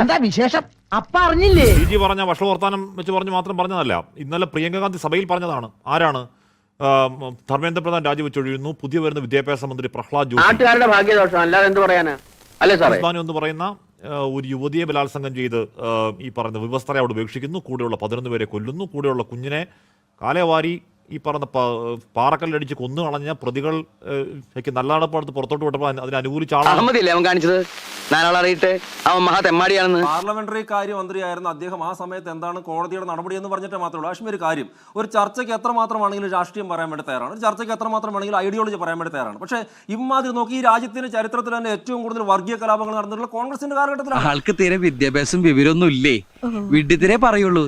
എന്താ വിശേഷം? അപ്പ അറിഞ്ഞില്ലേ? ജി പറഞ്ഞ വഷളവർത്താനം വെച്ച് പറഞ്ഞ് മാത്രം പറഞ്ഞതല്ല. ഇന്നലെ പ്രിയങ്ക ഗാന്ധി സഭയിൽ പറഞ്ഞതാണ്. ആരാണ്? ധർമ്മേന്ദ്ര പ്രധാൻ രാജിവെച്ചൊഴിയുന്നു. പുതിയ വരുന്ന വിദ്യാഭ്യാസ മന്ത്രി പ്രഹ്ലാദ് ജോഷി നാട്ടുകാരുടെ ഭാഗ്യദോഷം അല്ലാതെ എന്ത് പറയാനാ? അല്ലേ സാറേ? ബാനു എന്ന് പറയുന്ന ഒരു യുവതിയെ ബലാത്സംഗം ചെയ്ത് ഈ പറയുന്ന വിവസ്ത്രയെ അവിടെ ഉപേക്ഷിക്കുന്നു. കൂടെയുള്ള 11 പേരെ കൊല്ലുന്നു. കൂടെയുള്ള കുഞ്ഞിനെ കാലേവാരി ഈ പറഞ്ഞ പാറക്കല്ലടിച്ച് കൊന്നു കളഞ്ഞ പ്രതികൾ നല്ല നടപ്പെടുത്ത് പുറത്തോട്ട് വിട്ടപ്പോൾ അതിന് അനുകൂലിച്ച ആളാണ് അവൻ കാണിച്ചത്. നാലാളറിയിട്ട് അവൻ മഹാ തെമ്മാടിയാണെന്ന്. പാർലമെന്ററി കാര്യ മന്ത്രിയായിരുന്ന അദ്ദേഹം ആ സമയത്ത് എന്താണ് കോടതിയുടെ നടപടി എന്ന് പറഞ്ഞിട്ട് മാത്രമേ ഉള്ളൂ. കാശ്മീർ കാര്യം ഒരു ചർച്ചയ്ക്ക് എത്രമാത്രമാണെങ്കിലും രാഷ്ട്രീയം പറയാൻ വേണ്ടി തയ്യാറാണ്. ഒരു ചർച്ചയ്ക്ക് എത്രമാത്രമാണെങ്കിലും ഐഡിയോളജി പറയാൻ വേണ്ടി തയ്യാറാണ്. പക്ഷേ ഇമാതിരി നോക്കി ഈ രാജ്യത്തിന്റെ ചരിത്രത്തിൽ തന്നെ ഏറ്റവും കൂടുതൽ വർഗീയ കലാപങ്ങൾ നടന്നിട്ടുള്ള കോൺഗ്രസിന്റെ കാലഘട്ടത്തിലാണ്. ആൾക്ക് തീരെ വിദ്യാഭ്യാസം വിവരമൊന്നും ഇല്ലേ? വിഡ്ഢിത്തിരെ പറയുള്ളൂ.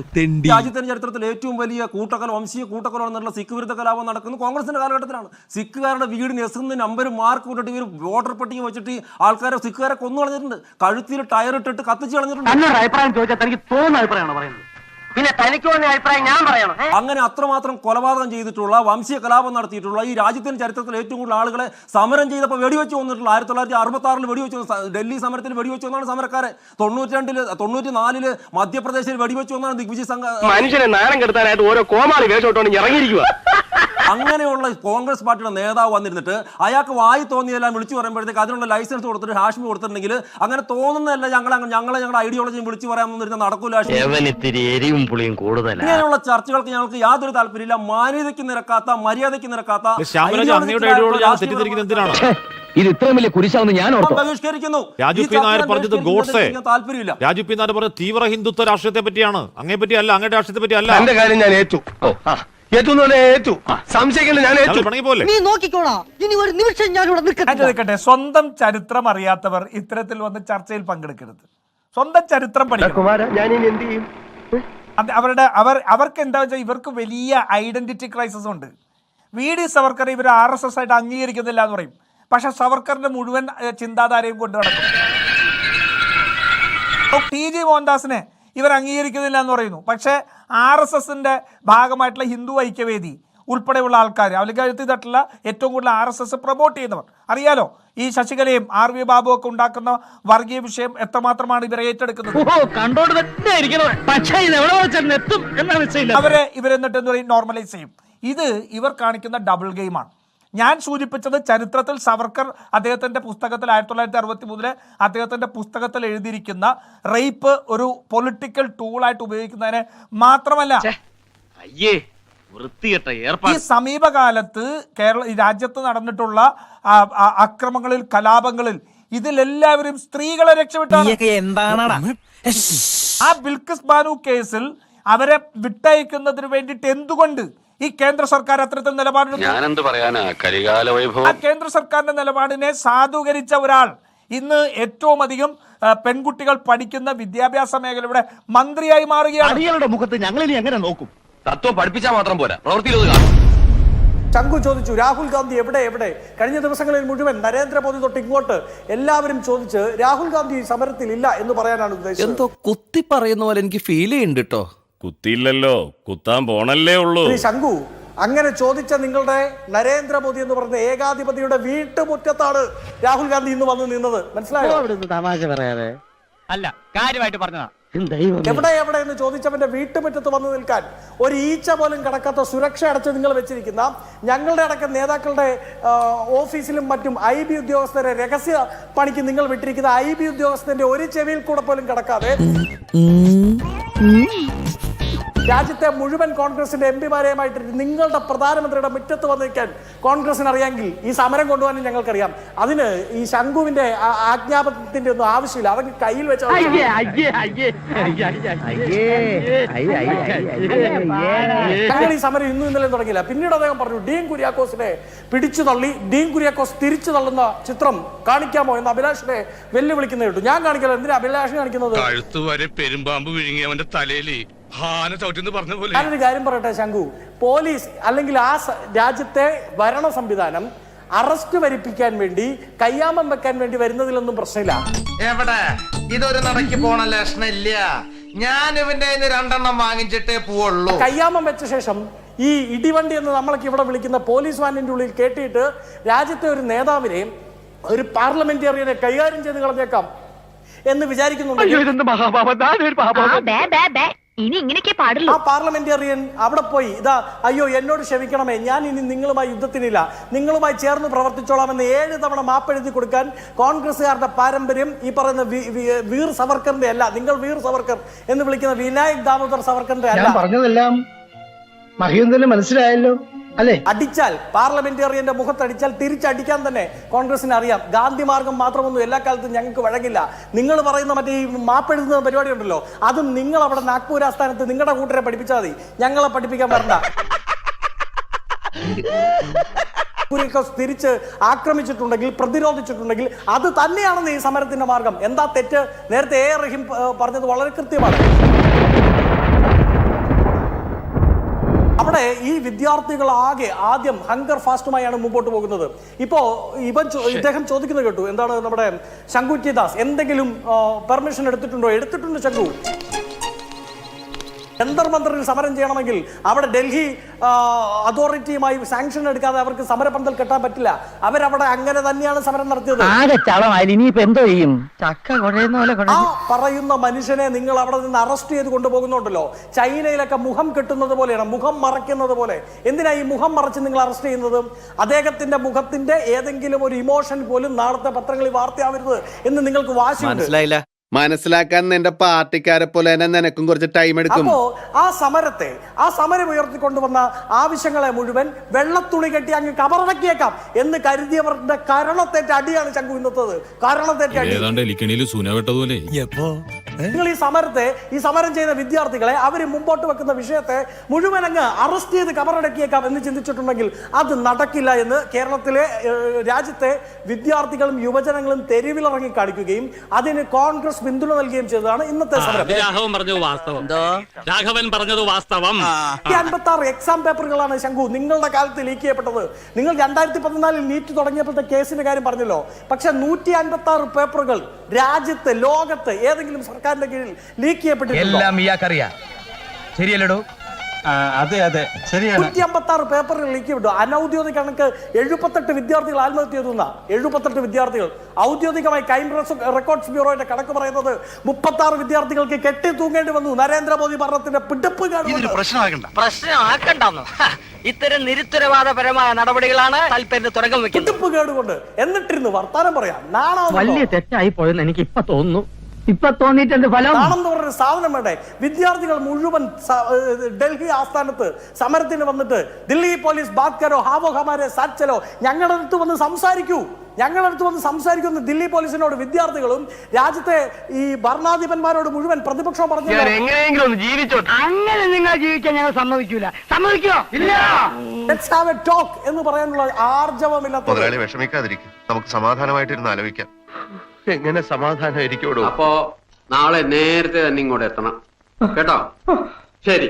രാജ്യത്തിന്റെ ചരിത്രത്തിൽ ഏറ്റവും വലിയ കൂട്ടക്കലം, വംശീയ കൂട്ടക്കലം എന്നുള്ള സിഖ് വിരുദ്ധ കലാപം നടക്കുന്നത് കോൺഗ്രസിന്റെ കാലഘട്ടത്തിലാണ്. സിഖുകാരുടെ വീടിന് എസുന്ന നമ്പരും മാർക്ക് വിട്ടിട്ട് ഇവർ വോട്ടർ പട്ടിക വെച്ചിട്ട് ആൾക്കാരെ സിഖുകാരെ കൊന്നു കളഞ്ഞിട്ടുണ്ട്. കഴുത്തിൽ ടയർ ഇട്ടിട്ട് കത്തിച്ച് കളഞ്ഞിട്ടുണ്ട്. അഭിപ്രായം ചോദിച്ചാൽ തനിക്ക് തോന്നുന്ന അഭിപ്രായമാണ് പറയുന്നത്. പിന്നെ തനിക്ക് തോന്നിയ അഭിപ്രായം ഞാൻ പറയണം? അങ്ങനെ അത്രമാത്രം കൊലപാതകം ചെയ്തിട്ടുള്ള, വംശീയ കലാപം നടത്തിയിട്ടുള്ള, ഈ രാജ്യത്തിന്റെ ചരിത്രത്തിൽ ഏറ്റവും കൂടുതൽ ആളുകളെ സമരം ചെയ്തപ്പോൾ വെടിവെച്ച് കൊന്നിട്ടുള്ള 1966 വെടിവെച്ച് ഡൽഹി സമരത്തിൽ വെടിവെച്ച് കൊന്നാണ് സമരക്കാരെ. 94 മധ്യപ്രദേശിൽ വെടിവെച്ച് കൊന്നാണ് ദിഗ്വിജയ് സംഘ. മനുഷ്യനെ നാണം കെടുത്താനായിട്ട് ഓരോ കോമാളി വേഷോട്ടോണ്ട് ഇറങ്ങിയിരിക്കുക. അങ്ങനെയുള്ള കോൺഗ്രസ് പാർട്ടിയുടെ നേതാവ് വന്നിരുന്നിട്ട് അയാൾക്ക് വായി തോന്നിയെല്ലാം വിളിച്ചു പറയുമ്പോഴത്തേക്ക് അതിനുള്ള ലൈസൻസ് കൊടുത്തിട്ട് ഹാഷ്മി കൊടുത്തിട്ടുണ്ടെങ്കിൽ അങ്ങനെ തോന്നുന്നതല്ല ഞങ്ങളുടെ ഐഡിയോളജിയും വിളിച്ചു പറയാമെന്ന് നടക്കൂല. ഇങ്ങനെയുള്ള ചർച്ചകൾക്ക് ഞങ്ങൾക്ക് യാതൊരു താല്പര്യമില്ല. മാന്യതയ്ക്ക് നിരക്കാത്ത, മര്യാദയ്ക്ക് നിരക്കാത്ത ഇത് ഇത്രയും വലിയ കുരിശാണെന്ന് ഞാൻ ബഹിഷ്കരിക്കുന്നു. രാജു പി നായർ പറഞ്ഞത് ഗോഡ്സെ, രാജു പി നായർ പറഞ്ഞത് തീവ്ര ഹിന്ദുത്വ രാഷ്ട്രീയത്തെ പറ്റിയാണ്. അങ്ങേ പറ്റി അല്ല, അങ്ങയുടെ രാഷ്ട്രീയത്തെ പറ്റി അല്ല. എന്റെ കാര്യം ഞാൻ ഏറ്റു. നീ നോക്കിക്കോളാ. ഇനി ഒരു നിമിഷം ഞാൻ ഇവിടെ നിൽക്കട്ടെ. സ്വന്തം ചരിത്രം അറിയാത്തവർ ഇത്തരത്തിൽ വന്ന് ചർച്ചയിൽ പങ്കെടുക്കരുത്. സ്വന്തം ചരിത്രം പഠിക്കണം. അവർക്ക് എന്താ വെച്ചാൽ ഇവർക്ക് വലിയ ഐഡന്റിറ്റി ക്രൈസിസ് ഉണ്ട്. വി ഡി സവർക്കർ ഇവർ RSS ആയിട്ട് അംഗീകരിക്കുന്നില്ല എന്ന് പറയും. പക്ഷെ സവർക്കറിന്റെ മുഴുവൻ ചിന്താധാരയും കൊണ്ടു നടക്കും. TG മോഹൻദാസിനെ ഇവർ അംഗീകരിക്കുന്നില്ല എന്ന് പറയുന്നു. പക്ഷേ RSSന്റെ ഭാഗമായിട്ടുള്ള ഹിന്ദു ഐക്യവേദി ഉൾപ്പെടെയുള്ള ആൾക്കാർ, അവർക്ക് തട്ടുള്ള ഏറ്റവും കൂടുതൽ RSS പ്രൊമോട്ട് ചെയ്യുന്നവർ അറിയാലോ. ഈ ശശികലയും RV ബാബു ഒക്കെ ഉണ്ടാക്കുന്ന വർഗീയ വിഷയം എത്രമാത്രമാണ് ഇവരെ ഏറ്റെടുക്കുന്നത്. ഇവരെന്നിട്ട് എന്ത് പറയും, നോർമലൈസ് ചെയ്യും. ഇത് ഇവർ കാണിക്കുന്ന ഡബിൾ ഗെയിമാണ്. ഞാൻ സൂചിപ്പിച്ചത് ചരിത്രത്തിൽ സവർക്കർ അദ്ദേഹത്തിൻ്റെ പുസ്തകത്തിൽ 1963 അദ്ദേഹത്തിൻ്റെ പുസ്തകത്തിൽ എഴുതിയിരിക്കുന്ന റേപ്പ് ഒരു പൊളിറ്റിക്കൽ ടൂളായിട്ട് ഉപയോഗിക്കുന്നതിന് മാത്രമല്ല, ഈ സമീപകാലത്ത് ഈ രാജ്യത്ത് നടന്നിട്ടുള്ള അക്രമങ്ങളിൽ, കലാപങ്ങളിൽ ഇതിലെല്ലാവരും സ്ത്രീകളെ രക്ഷപ്പെട്ടാണ്. ആ ബിൽക്കിസ് ബാനു കേസിൽ അവരെ വിട്ടയക്കുന്നതിന് വേണ്ടിയിട്ട് എന്തുകൊണ്ട് ഈ കേന്ദ്ര സർക്കാർ അത്തരത്തിൽ നിലപാടെടുത്തു? ആ കേന്ദ്ര സർക്കാരിന്റെ നിലപാടിനെ സാധൂകരിച്ച ഒരാൾ ഇന്ന് ഏറ്റവും അധികം പെൺകുട്ടികൾ പഠിക്കുന്ന വിദ്യാഭ്യാസ മേഖലയുടെ മന്ത്രിയായി മാറുകയാണ്. മുഖത്ത് ഞങ്ങളിനി എങ്ങനെ നോക്കും? തത്വം പഠിപ്പിച്ചാൽ മാത്രം പോരാ, പ്രവൃത്തിയിൽ. ചങ്കു ചോദിച്ചു രാഹുൽ ഗാന്ധി എവിടെ? കഴിഞ്ഞ ദിവസങ്ങളിൽ മുഴുവൻ നരേന്ദ്രമോദി തൊട്ട് ഇങ്ങോട്ട് എല്ലാവരും ചോദിച്ച് രാഹുൽ ഗാന്ധി സമരത്തിൽ ഇല്ല എന്ന് പറയാനാണ് ഉദ്ദേശിച്ചത്. എന്തോ കുത്തി പറയുന്ന പോലെ എനിക്ക് ഫീൽ ചെയ്യുന്നുണ്ട് കേട്ടോ. കുത്തിയില്ലല്ലോ, കുത്താൻ പോണല്ലേ ഉള്ളൂ. ശങ്കു, അങ്ങനെ ചോദിച്ച നിങ്ങളുടെ നരേന്ദ്രമോദി എന്ന് പറയുന്ന ഏകാധിപതിയുടെ വീട്ടുമുറ്റത്താണ് രാഹുൽ ഗാന്ധി ഇന്ന് വന്ന് നിന്നത്. മനസ്സിലായോ? തമാശ പറയാതെ അല്ല, കാര്യമായിട്ട് പറഞ്ഞതാ. എവിടെ എന്ന് ചോദിച്ചവന്റെ വീട്ടുമുറ്റത്ത് വന്ന് നിൽക്കാൻ ഒരു ഈച്ച പോലും കടക്കാത്ത സുരക്ഷ അടച്ച് നിങ്ങൾ വെച്ചിരിക്കുന്ന ഞങ്ങളുടെ അടക്കം നേതാക്കളുടെ ഓഫീസിലും മറ്റും IB ഉദ്യോഗസ്ഥരെ രഹസ്യ പണിക്ക് നിങ്ങൾ വിട്ടിരിക്കുന്ന IB ഉദ്യോഗസ്ഥന്റെ ഒരു ചെവിയിൽ കൂടെ പോലും കടക്കാതെ രാജ്യത്തെ മുഴുവൻ കോൺഗ്രസിന്റെ MPമാരെയുമായിട്ട് നിങ്ങളുടെ പ്രധാനമന്ത്രിയുടെ മുറ്റത്ത് വന്ന് നിൽക്കാൻ കോൺഗ്രസിന് അറിയാമെങ്കിൽ ഈ സമരം കൊണ്ടുപോകാനും ഞങ്ങൾക്കറിയാം. അതിന് ഈ ശംഖുവിന്റെ ആജ്ഞാപനത്തിന്റെ ഒന്നും ആവശ്യമില്ല. അതൊക്കെ കയ്യിൽ വെച്ചാൽ ഞങ്ങൾ ഈ സമരം ഇന്നും ഇന്നലെ തുടങ്ങിയില്ല. പിന്നീട് അദ്ദേഹം പറഞ്ഞു ഡീൻ കുര്യാക്കോസിനെ പിടിച്ചു തള്ളി ഡീൻ കുര്യാക്കോസ് തിരിച്ചു തള്ളുന്ന ചിത്രം കാണിക്കാമോ എന്ന് അഭിലാഷിനെ വെല്ലുവിളിക്കുന്ന കേട്ടു. ഞാൻ കാണിക്കല്ലോ. എന്തിനാ അഭിലാഷ് കാണിക്കുന്നത്? പെരുമ്പാമ്പ് വിഴുങ്ങി അവന്റെ തലയിൽ ഞാനൊരു കാര്യം പറയട്ടെ ശങ്കു, പോലീസ് അല്ലെങ്കിൽ ആ രാജ്യത്തെ ഭരണ സംവിധാനം അറസ്റ്റ് വരിപ്പിക്കാൻ വേണ്ടി, കയ്യാമം വെക്കാൻ വേണ്ടി വരുന്നതിലൊന്നും പ്രശ്നമില്ല. എവിടെ ഇതൊരു നടക്കി പോണ ലക്ഷണില്ല. ഞാൻ ഇവന്റെ 2 വാങ്ങിച്ചിട്ടേ പോവുള്ളൂ. കയ്യാമം വെച്ച ശേഷം ഈ ഇടിവണ്ടി എന്ന് നമ്മളൊക്കെ ഇവിടെ വിളിക്കുന്ന പോലീസ് വാനിന്റെ ഉള്ളിൽ കേട്ടിട്ട് രാജ്യത്തെ ഒരു നേതാവിനെ, ഒരു പാർലമെന്റേറിയനെ കൈകാര്യം ചെയ്ത് കളഞ്ഞേക്കാം. എന്ന് വിചാരിക്കുന്നുണ്ടെങ്കിൽ ഇനി ഇങ്ങനെയൊക്കെ പാടുള്ളൂ. ആ പാർലമെന്റേറിയൻ അവിടെ പോയി ഇതാ അയ്യോ എന്നോട് ക്ഷമിക്കണമേ, ഞാൻ ഇനി നിങ്ങളുമായി യുദ്ധത്തിനില്ല, നിങ്ങളുമായി ചേർന്ന് പ്രവർത്തിച്ചോളാമെന്ന് 7 തവണ മാപ്പെഴുതി കൊടുക്കാൻ കോൺഗ്രസ്സുകാരുടെ പാരമ്പര്യം ഈ പറയുന്ന വീർ സവർക്കറിന്റെ അല്ല, നിങ്ങൾ വീർ സവർക്കർ എന്ന് വിളിക്കുന്ന വിനായക് ദാമോദർ സവർക്കറിന്റെ അല്ല. പറഞ്ഞതെല്ലാം മഹേന്ദ്രന് മനസ്സിലായല്ലോ അല്ലേ? അടിച്ചാൽ പാർലമെന്റേറിയന്റെ മുഖത്തടിച്ചാൽ തിരിച്ചടിക്കാൻ തന്നെ കോൺഗ്രസിന് അറിയാം. ഗാന്ധി മാർഗം മാത്രമൊന്നും എല്ലാ കാലത്തും ഞങ്ങൾക്ക് വഴങ്ങില്ല. നിങ്ങൾ പറയുന്ന മറ്റേ ഈ മാപ്പെഴുതുന്ന പരിപാടി ഉണ്ടല്ലോ, അതും നിങ്ങൾ അവിടെ നാഗ്പൂർ ആസ്ഥാനത്ത് നിങ്ങളുടെ കൂട്ടരെ പഠിപ്പിച്ചാൽ മതി, ഞങ്ങളെ പഠിപ്പിക്കാൻ വരണ്ട. തിരിച്ച് ആക്രമിച്ചിട്ടുണ്ടെങ്കിൽ പ്രതിരോധിച്ചിട്ടുണ്ടെങ്കിൽ അത് തന്നെയാണെന്ന് ഈ സമരത്തിന്റെ മാർഗം. എന്താ തെറ്റ്? നേരത്തെ എ റഹീം പറഞ്ഞത് വളരെ കൃത്യമാണ്. അവിടെ ഈ വിദ്യാർത്ഥികൾ ആദ്യം ഹങ്കർ ഫാസ്റ്റുമായാണ് മുമ്പോട്ട് പോകുന്നത്. ഇപ്പോ ഇദ്ദേഹം ചോദിക്കുന്നത് കേട്ടു, എന്താണ് നമ്മുടെ ശങ്കുറ്റി ദാസ് എന്തെങ്കിലും പെർമിഷൻ എടുത്തിട്ടുണ്ടോ? എടുത്തിട്ടുണ്ട് ശങ്കു. ജന്തർ മന്ദറിൽ സമരം ചെയ്യണമെങ്കിൽ അവിടെ ഡൽഹി അതോറിറ്റിയുമായി സാങ്ഷൻ എടുക്കാതെ അവർക്ക് സമരപന്തൽ കെട്ടാൻ പറ്റില്ല. അവരവിടെ അങ്ങനെ തന്നെയാണ് സമരം നടത്തിയത്. ആ പറയുന്ന മനുഷ്യനെ നിങ്ങൾ അവിടെ നിന്ന് അറസ്റ്റ് ചെയ്ത് കൊണ്ടുപോകുന്നുണ്ടല്ലോ, ചൈനയിലൊക്കെ മുഖം കെട്ടുന്നത് പോലെയാണ്, മുഖം മറയ്ക്കുന്നത് പോലെ. എന്തിനാ ഈ മുഖം മറച്ച് നിങ്ങൾ അറസ്റ്റ് ചെയ്യുന്നത്? അദ്ദേഹത്തിന്റെ മുഖത്തിന്റെ ഏതെങ്കിലും ഒരു ഇമോഷൻ പോലും നാളത്തെ പത്രങ്ങളിൽ വാർത്തയാവരുത് എന്ന് നിങ്ങൾക്ക് വാശിയുണ്ട്. മനസ്സിലാക്കാൻ എന്റെ പാർട്ടിക്കാരെ പോലെ തന്നെ നിനക്കും കുറച്ച് ടൈം എടുക്കും. അപ്പോ ആ സമരം ഉയർത്തിക്കൊണ്ടുവന്ന ആവശ്യങ്ങളെ മുഴുവൻ വെള്ളത്തുണി കെട്ടി അങ്ങ് കബറടക്കിയേക്കാം എന്ന് കരുതിയവരുടെ കരണത്തേറ്റ അടിയാണ് ചങ്കു ഇന്നത്തത്. കരണത്തേറ്റ അടി. നിങ്ങൾ ഈ സമരം ചെയ്ത വിദ്യാർത്ഥികളെ അവര് മുമ്പോട്ട് വെക്കുന്ന വിഷയത്തെ മുഴുവൻ അങ്ങ് അറസ്റ്റ് ചെയ്ത് കബറടക്കിയേക്കാം എന്ന് ചിന്തിച്ചിട്ടുണ്ടെങ്കിൽ അത് നടക്കില്ല എന്ന് കേരളത്തിലെ രാജ്യത്തെ വിദ്യാർത്ഥികളും യുവജനങ്ങളും തെരുവിലിറങ്ങി കാണിക്കുകയും അതിന് കോൺഗ്രസ് പിന്തുണ നൽകുകയും ചെയ്തതാണ് ഇന്നത്തെ സമരം. രാഘവൻ പറഞ്ഞത് വാസ്തവം. 56 എക്സാം പേപ്പറുകളാണ് ശങ്കു നിങ്ങളുടെ കാലത്ത് ലീക്ക് ചെയ്യപ്പെട്ടത്. നിങ്ങൾ 2014 നീറ്റ് തുടങ്ങിയപ്പോഴത്തെ കേസിന്റെ കാര്യം പറഞ്ഞല്ലോ. പക്ഷെ 156 പേപ്പറുകൾ രാജ്യത്ത് ലോകത്ത് ഏതെങ്കിലും സർക്കാരിന്റെ കീഴിൽ ലീക്ക് ചെയ്യപ്പെട്ടിട്ടുണ്ടോ? ശരിയല്ലോ? അതെ അതെ ശരിയാണ്. 156 പേപ്പറുകൾ ലീക്ക് ചെയ്തു. അനൌദ്യോഗിക കണക്ക് 78 വിദ്യാർത്ഥികൾ ആത്മഹത്യ ചെയ്തു. 78 വിദ്യാർത്ഥികൾ. ഔദ്യോഗികമായി ക്രൈം റെക്കോർഡ്സ് ബ്യൂറോയുടെ കണക്ക് പറയുന്നത് 36 വിദ്യാർത്ഥികൾക്ക് കെട്ടി തൂങ്ങേണ്ടി വന്നു. നരേന്ദ്രമോദി ഭരണത്തിന്റെ പിടിപ്പ് പ്രശ്നമാക്കണ്ടെന്നോ? ഇത്തരം നിരുത്തരവാദപരമായ നടപടികളാണ് താല്പര്യം തുടക്കം വെക്കുന്നത്. പിടിപ്പ് കേടുകൊണ്ട് എന്നിട്ടിരുന്ന് വർത്താനം പറയാം. വലിയ തെറ്റായി പോയെന്ന് എനിക്ക് ഇപ്പൊ തോന്നുന്നു. ഇപ്പൊ തോന്നിയിട്ടുണ്ട് ഫലം. നാണെന്ന് പറഞ്ഞൊരു സാധനം വേണ്ടേ? വിദ്യാർത്ഥികൾ മുഴുവൻ ഡൽഹി ആസ്ഥാനത്ത് സമരത്തിന് വന്നിട്ട് ദില്ലി പോലീസ് ബാത് കരോ ഹാവോ ഹമാരെ സാത്ത് ചലോ, ഞങ്ങളുടെ അടുത്ത് വന്ന് സംസാരിക്കുന്നു ദില്ലി പോലീസിനോട് വിദ്യാർത്ഥികളും രാജ്യത്തെ ഈ ഭരണാധിപന്മാരോട് മുഴുവൻ പ്രതിപക്ഷം പറഞ്ഞു. എങ്ങനെയെങ്കിലും ഒന്ന് ജീവിച്ചോ. അങ്ങനെ നിങ്ങൾ ജീവിക്കാൻ ഞങ്ങൾ സമ്മതിക്കൂല. സമ്മതിക്കോ? ഇല്ല. ലെറ്റ്സ് ഹാവ് എ ടോക്ക് എന്ന് പറയാനുള്ള ആർജവമില്ലാത്ത. വിഷമിക്കാതിരിക്കും, നമുക്ക് സമാധാനമായിട്ടിരുന്ന് ആലോചിക്കാം. എങ്ങനെ സമാധാനം ഇരിക്കോളൂ. അപ്പോ നാളെ നേരത്തെ തന്നെ ഇങ്ങോട്ട് എത്തണം കേട്ടോ? ശരി.